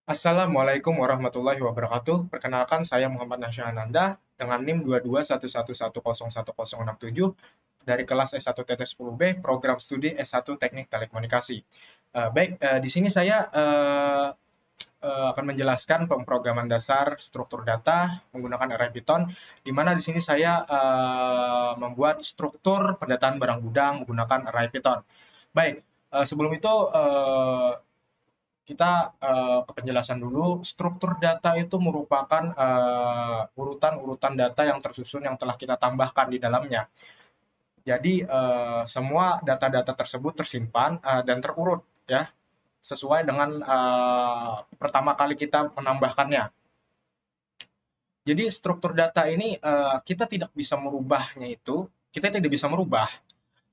Assalamualaikum warahmatullahi wabarakatuh. Perkenalkan, saya Muhammad Nasyananda dengan NIM 22111101067 dari kelas S1TT10B, program studi S1 Teknik Telekomunikasi. Di sini saya akan menjelaskan pemrograman dasar struktur data menggunakan array Python, di mana di sini saya membuat struktur pendataan barang gudang menggunakan array Python. Sebelum itu kita ke penjelasan dulu. Struktur data itu merupakan urutan-urutan data yang tersusun yang telah kita tambahkan di dalamnya. Jadi semua data-data tersebut tersimpan dan terurut ya sesuai dengan pertama kali kita menambahkannya. Jadi struktur data ini kita tidak bisa merubahnya itu, kita tidak bisa merubah,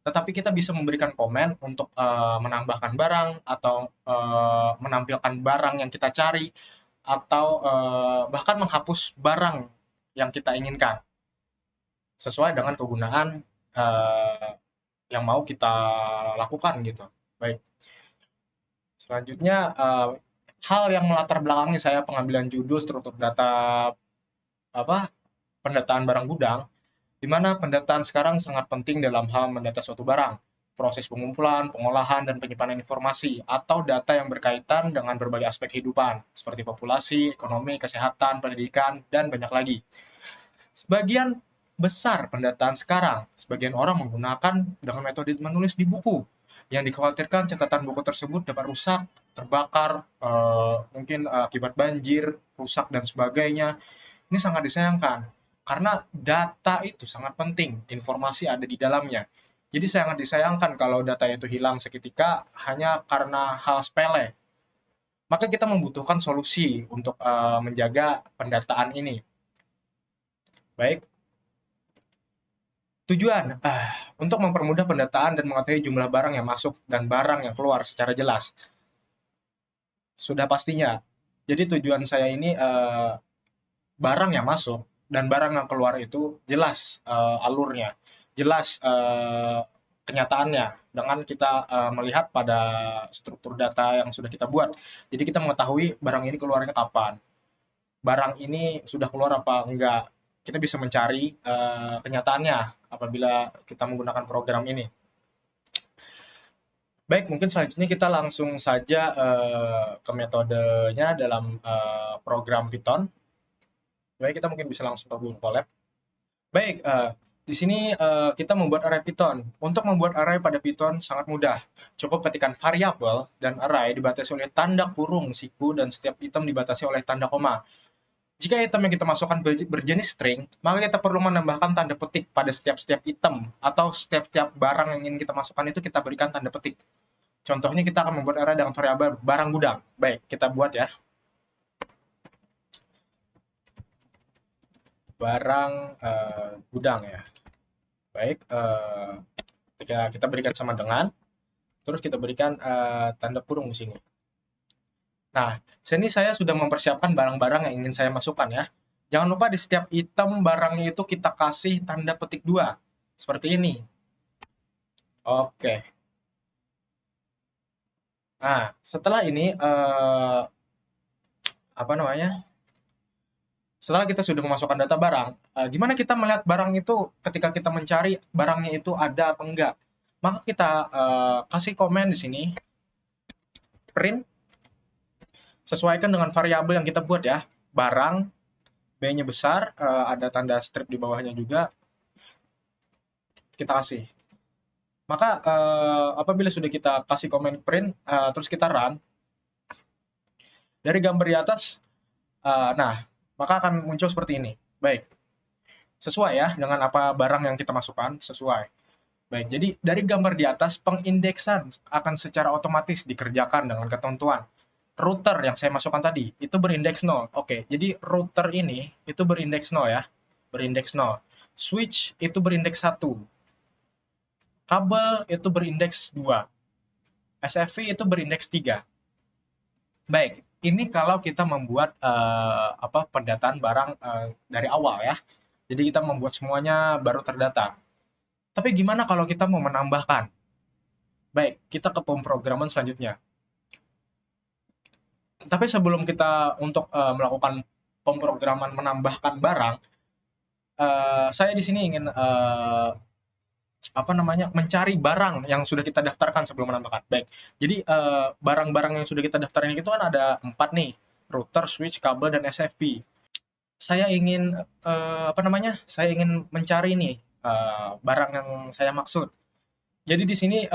tetapi kita bisa memberikan komen untuk menambahkan barang atau menampilkan barang yang kita cari atau bahkan menghapus barang yang kita inginkan sesuai dengan kegunaan eh, yang mau kita lakukan gitu. Baik, selanjutnya hal yang melatar belakangi saya pengambilan judul struktur data apa pendataan barang gudang, di mana pendataan sekarang sangat penting dalam hal mendata suatu barang, proses pengumpulan, pengolahan, dan penyimpanan informasi, atau data yang berkaitan dengan berbagai aspek kehidupan, seperti populasi, ekonomi, kesehatan, pendidikan, dan banyak lagi. Sebagian besar pendataan sekarang, sebagian orang menggunakan dengan metode menulis di buku, yang dikhawatirkan catatan buku tersebut dapat rusak, terbakar, mungkin akibat banjir, rusak, dan sebagainya. Ini sangat disayangkan, karena data itu sangat penting, informasi ada di dalamnya. Jadi sangat disayangkan kalau data itu hilang seketika hanya karena hal sepele. Maka kita membutuhkan solusi untuk menjaga pendataan ini. Baik, tujuan untuk mempermudah pendataan dan mengetahui jumlah barang yang masuk dan barang yang keluar secara jelas. Sudah pastinya. Jadi tujuan saya ini barang yang masuk dan barang yang keluar itu jelas alurnya, jelas kenyataannya dengan kita melihat pada struktur data yang sudah kita buat. Jadi kita mengetahui barang ini keluarnya kapan, barang ini sudah keluar apa enggak. Kita bisa mencari kenyataannya apabila kita menggunakan program ini. Baik, mungkin selanjutnya kita langsung saja ke metodenya dalam program Python. Baik, kita mungkin bisa langsung ke Google Colab. Baik, di sini kita membuat array Python. Untuk membuat array pada Python sangat mudah. Cukup ketikkan variabel dan array dibatasi oleh tanda kurung siku dan setiap item dibatasi oleh tanda koma. Jika item yang kita masukkan berjenis string, maka kita perlu menambahkan tanda petik pada setiap-setiap item atau setiap-setiap barang yang ingin kita masukkan itu kita berikan tanda petik. Contohnya kita akan membuat array dengan variabel barang gudang. Baik, kita buat ya. Barang gudang ya. Baik, kita berikan sama dengan, terus kita berikan tanda kurung di sini. Nah, sini saya sudah mempersiapkan barang-barang yang ingin saya masukkan ya. Jangan lupa di setiap item barangnya itu kita kasih tanda petik 2. Seperti ini. Oke. Nah, setelah ini, apa namanya? Setelah kita sudah memasukkan data barang, gimana kita melihat barang itu ketika kita mencari barangnya itu ada apa enggak? Maka kita kasih komen di sini, print, sesuaikan dengan variabel yang kita buat ya. Barang, B-nya besar, ada tanda strip di bawahnya juga, kita kasih. Maka apabila sudah kita kasih komen print, terus kita run, dari gambar di atas, nah, maka akan muncul seperti ini. Baik, sesuai ya dengan apa barang yang kita masukkan, sesuai. Baik, jadi dari gambar di atas, pengindeksan akan secara otomatis dikerjakan dengan ketentuan. Router yang saya masukkan tadi, itu berindeks 0. Oke, jadi router ini itu berindeks 0 ya. Berindeks 0. Switch itu berindeks 1. Kabel itu berindeks 2. SFP itu berindeks 3. Baik, ini kalau kita membuat pendataan barang dari awal ya. Jadi kita membuat semuanya baru terdata. Tapi gimana kalau kita mau menambahkan? Baik, kita ke pemrograman selanjutnya. Tapi sebelum kita untuk melakukan pemrograman menambahkan barang, saya di sini ingin apa namanya, mencari barang yang sudah kita daftarkan sebelum menambahkan. Baik, jadi barang-barang yang sudah kita daftarkan itu kan ada 4 nih, router, switch, kabel, dan SFP. Saya ingin apa namanya? Saya ingin mencari nih barang yang saya maksud. Jadi di sini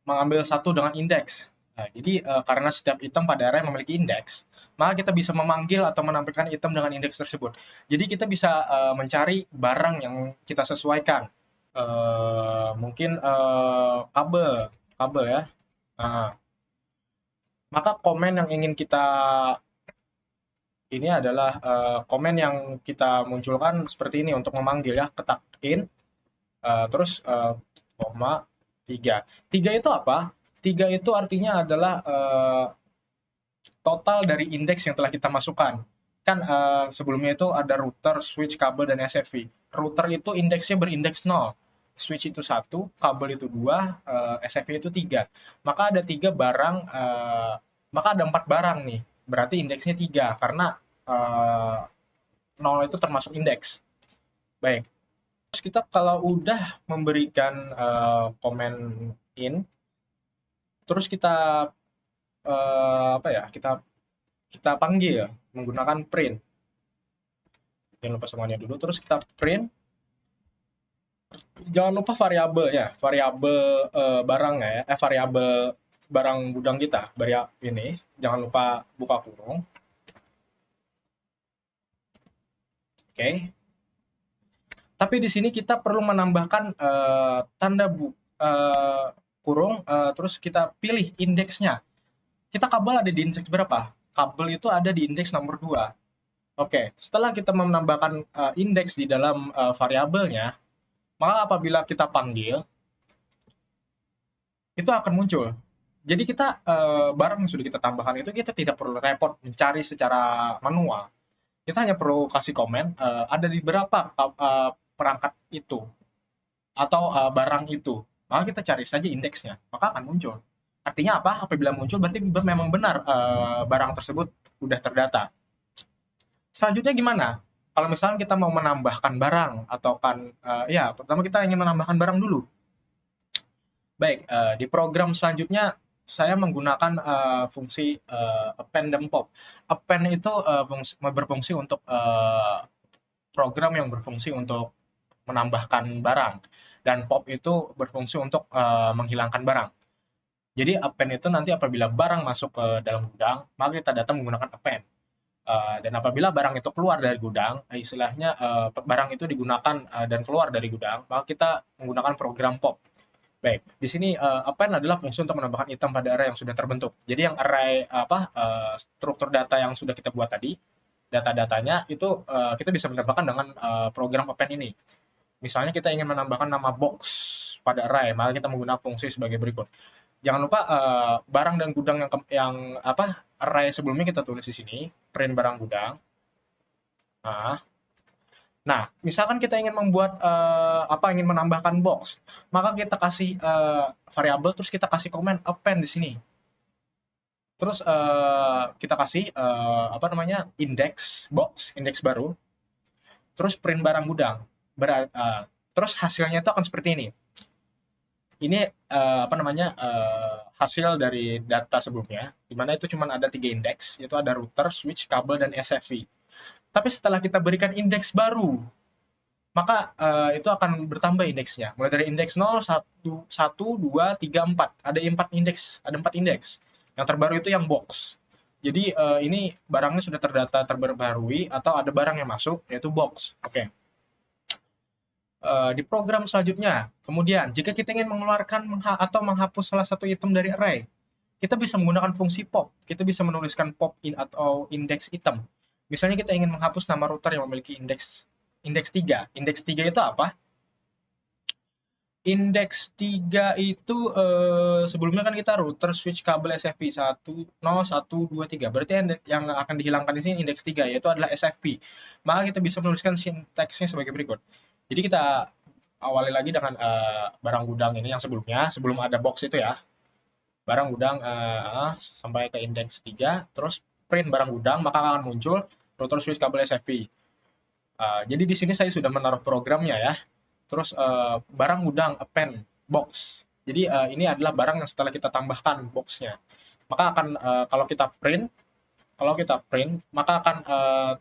mengambil satu dengan indeks. Nah, jadi karena setiap item pada array memiliki indeks, maka kita bisa memanggil atau menampilkan item dengan indeks tersebut. Jadi kita bisa mencari barang yang kita sesuaikan. Mungkin kabel, kabel ya. Nah, maka komen yang ingin kita ini adalah komen yang kita munculkan seperti ini untuk memanggil ya, ketik in, terus koma 3. 3 itu apa? 3 itu artinya adalah total dari indeks yang telah kita masukkan. Kan sebelumnya itu ada router, switch, kabel, dan SFP. Router itu indeksnya berindeks 0. Switch itu 1, kabel itu 2, SFP itu 3. Maka ada 3 barang, maka ada 4 barang nih. Berarti indeksnya 3, karena 0 itu termasuk indeks. Baik. Terus kita kalau udah memberikan komen in, terus kita apa ya? Kita panggil menggunakan print. Jangan lupa semuanya dulu. Terus kita print. Jangan lupa variabel ya, variabel barang ya, variabel barang gudang kita. Ini jangan lupa buka kurung. Oke. Tapi di sini kita perlu menambahkan tanda kurung, terus kita pilih indeksnya. Kita kabel ada di indeks berapa? Kabel itu ada di indeks nomor 2. Oke, setelah kita menambahkan indeks di dalam variabelnya, maka apabila kita panggil, itu akan muncul. Jadi kita barang yang sudah kita tambahkan itu kita tidak perlu repot mencari secara manual. Kita hanya perlu kasih komen ada di berapa perangkat itu atau barang itu. Maka kita cari saja indeksnya, maka akan muncul. Artinya apa? Apabila muncul berarti memang benar barang tersebut udah terdata. Selanjutnya gimana? Kalau misalnya kita mau menambahkan barang atau kan ya pertama kita ingin menambahkan barang dulu. Baik, di program selanjutnya saya menggunakan fungsi append dan pop. Append itu berfungsi untuk program yang berfungsi untuk menambahkan barang, dan pop itu berfungsi untuk menghilangkan barang. Jadi append itu nanti apabila barang masuk ke dalam gudang, maka kita datang menggunakan append. Dan apabila barang itu keluar dari gudang, istilahnya barang itu digunakan dan keluar dari gudang, maka kita menggunakan program pop. Baik, di sini append adalah fungsi untuk menambahkan item pada array yang sudah terbentuk. Jadi yang array struktur data yang sudah kita buat tadi, data-datanya itu kita bisa menambahkan dengan program append ini. Misalnya kita ingin menambahkan nama box pada array, maka kita menggunakan fungsi sebagai berikut. Jangan lupa barang dan gudang yang array sebelumnya kita tulis di sini, print barang gudang. Nah, misalkan kita ingin membuat ingin menambahkan box, maka kita kasih variabel, terus kita kasih komen append di sini. Terus kita kasih indeks box, indeks baru, terus print barang gudang. Terus hasilnya itu akan seperti ini. Ini hasil dari data sebelumnya, di mana itu cuma ada 3 indeks, yaitu ada router, switch, kabel, dan SFP. Tapi setelah kita berikan indeks baru, maka itu akan bertambah indeksnya. Mulai dari indeks 0, 1, 2, 3, 4. Ada 4 indeks. Ada 4 indeks. Yang terbaru itu yang box. Jadi ini barangnya sudah terdata terbaharui atau ada barang yang masuk, yaitu box. Oke. Di program selanjutnya, kemudian jika kita ingin mengeluarkan atau menghapus salah satu item dari array, kita bisa menggunakan fungsi pop. Kita bisa menuliskan pop in atau indeks item. Misalnya kita ingin menghapus nama router yang memiliki indeks 3. Indeks 3 itu apa? Indeks 3 itu sebelumnya kan kita router, switch, kabel, SFP 1, 0, 1, 2, 3. Berarti yang akan dihilangkan di sini indeks 3, yaitu adalah SFP. Maka kita bisa menuliskan sintaksnya sebagai berikut. Jadi kita awali lagi dengan barang gudang ini yang sebelumnya, sebelum ada box itu ya. barang gudang sampai ke indeks 3, terus print barang gudang, maka akan muncul router switch kabel SFP. Jadi di sini saya sudah menaruh programnya ya. Terus barang gudang append box. Jadi ini adalah barang yang setelah kita tambahkan boxnya. Maka akan kalau kita print maka akan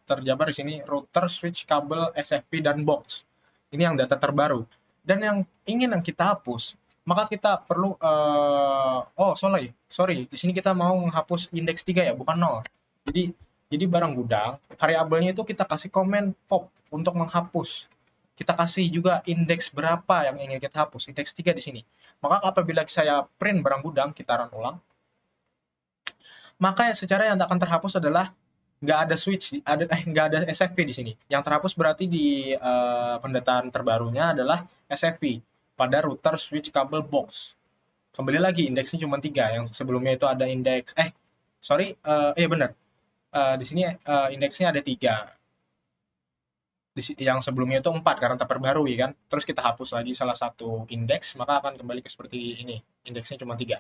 terjabar di sini router, switch, kabel, SFP dan box. Ini yang data terbaru. Dan yang ingin kita hapus, maka kita perlu sorry, di sini kita mau menghapus indeks 3 ya, bukan 0. Jadi barang gudang, variabelnya itu kita kasih komen pop untuk menghapus. Kita kasih juga indeks berapa yang ingin kita hapus, indeks 3 di sini. Maka apabila saya print barang gudang, kita run ulang, maka secara yang akan terhapus adalah nggak ada switch, nggak ada SFP di sini. Yang terhapus berarti di pendataan terbarunya adalah SFP pada router, switch, kabel, box. Kembali lagi indeksnya cuma 3, yang sebelumnya itu ada indeks benar. Di sini indeksnya ada 3. Yang sebelumnya itu 4 karena terperbarui kan. Terus kita hapus lagi salah satu indeks, maka akan kembali ke seperti ini. Indeksnya cuma 3.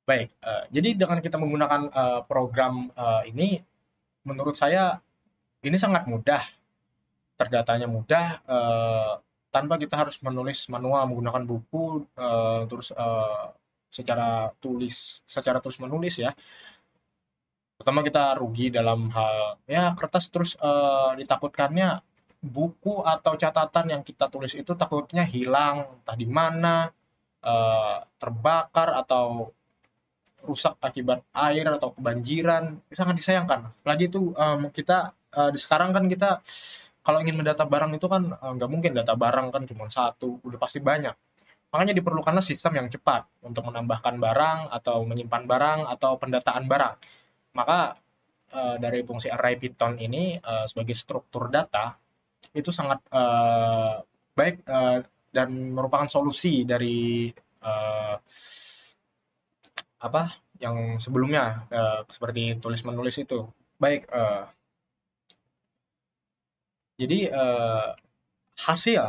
Baik, jadi dengan kita menggunakan program ini, menurut saya ini sangat mudah, terdatanya mudah, tanpa kita harus menulis manual menggunakan buku, terus secara terus menulis ya. Pertama kita rugi dalam hal ya kertas, terus ditakutkannya buku atau catatan yang kita tulis itu takutnya hilang, entah di mana, terbakar atau rusak akibat air atau kebanjiran, sangat disayangkan. Apalagi itu kita sekarang kan kita kalau ingin mendata barang itu kan nggak mungkin data barang kan cuma satu, udah pasti banyak. Makanya diperlukanlah sistem yang cepat untuk menambahkan barang atau menyimpan barang atau pendataan barang. Maka dari fungsi array Python ini sebagai struktur data itu sangat baik dan merupakan solusi dari apa yang sebelumnya seperti tulis menulis itu. Baik, jadi hasil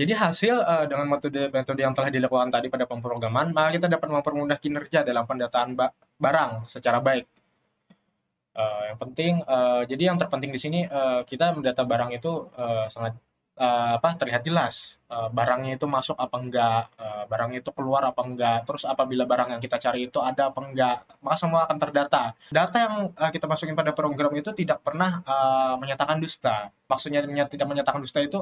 hasil dengan metode yang telah dilakukan tadi pada pemrograman, maka kita dapat mempermudah kinerja dalam pendataan barang secara baik. Yang penting, jadi yang terpenting di sini kita mendata barang itu sangat terlihat jelas, barangnya itu masuk apa enggak, barangnya itu keluar apa enggak, terus apabila barang yang kita cari itu ada apa enggak, maka semua akan terdata. Data yang kita masukin pada program itu tidak pernah menyatakan dusta. Maksudnya tidak menyatakan dusta itu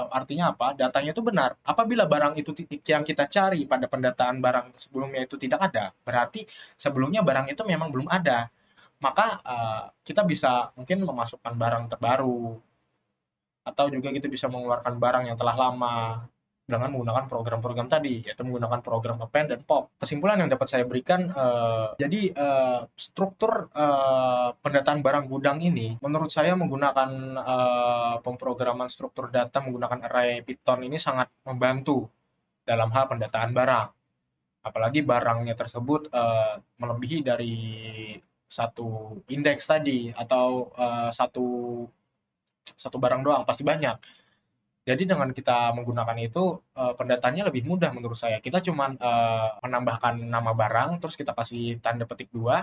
artinya apa? Datanya itu benar. Apabila barang itu yang kita cari pada pendataan barang sebelumnya itu tidak ada, berarti sebelumnya barang itu memang belum ada. Maka kita bisa mungkin memasukkan barang terbaru, atau juga kita bisa mengeluarkan barang yang telah lama dengan menggunakan program-program tadi, yaitu menggunakan program append dan pop. Kesimpulan yang dapat saya berikan, jadi struktur pendataan barang gudang ini, menurut saya menggunakan pemrograman struktur data menggunakan array Python ini sangat membantu dalam hal pendataan barang. Apalagi barangnya tersebut melebihi dari satu indeks tadi atau satu barang doang, pasti banyak. Jadi dengan kita menggunakan itu pendataannya lebih mudah menurut saya. Kita cuma menambahkan nama barang, terus kita kasih tanda petik 2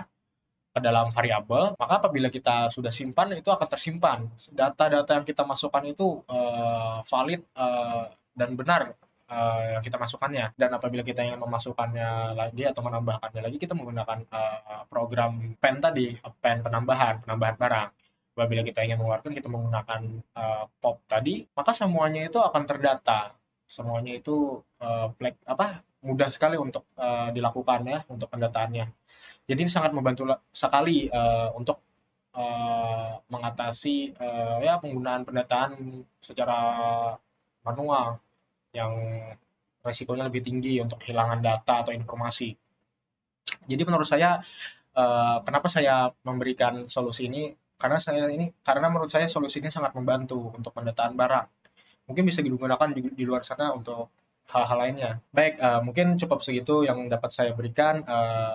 ke dalam variabel, maka apabila kita sudah simpan itu akan tersimpan. Data-data yang kita masukkan itu valid dan benar yang kita masukkannya. Dan apabila kita ingin memasukkannya lagi atau menambahkannya lagi, kita menggunakan program pen tadi, pen penambahan barang. Apabila kita ingin mengeluarkan, kita menggunakan pop tadi, maka semuanya itu akan terdata. Semuanya itu mudah sekali untuk dilakukan ya, untuk pendataannya. Jadi ini sangat membantu sekali untuk mengatasi ya penggunaan pendataan secara manual yang resikonya lebih tinggi untuk kehilangan data atau informasi. Jadi menurut saya kenapa saya memberikan solusi ini, karena menurut saya solusi ini sangat membantu untuk pendataan barang. Mungkin bisa digunakan di luar sana untuk hal-hal lainnya. Baik, mungkin cukup segitu yang dapat saya berikan.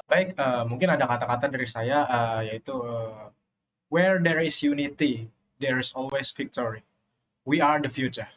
Baik, mungkin ada kata-kata dari saya yaitu where there is unity, there is always victory. We are the future.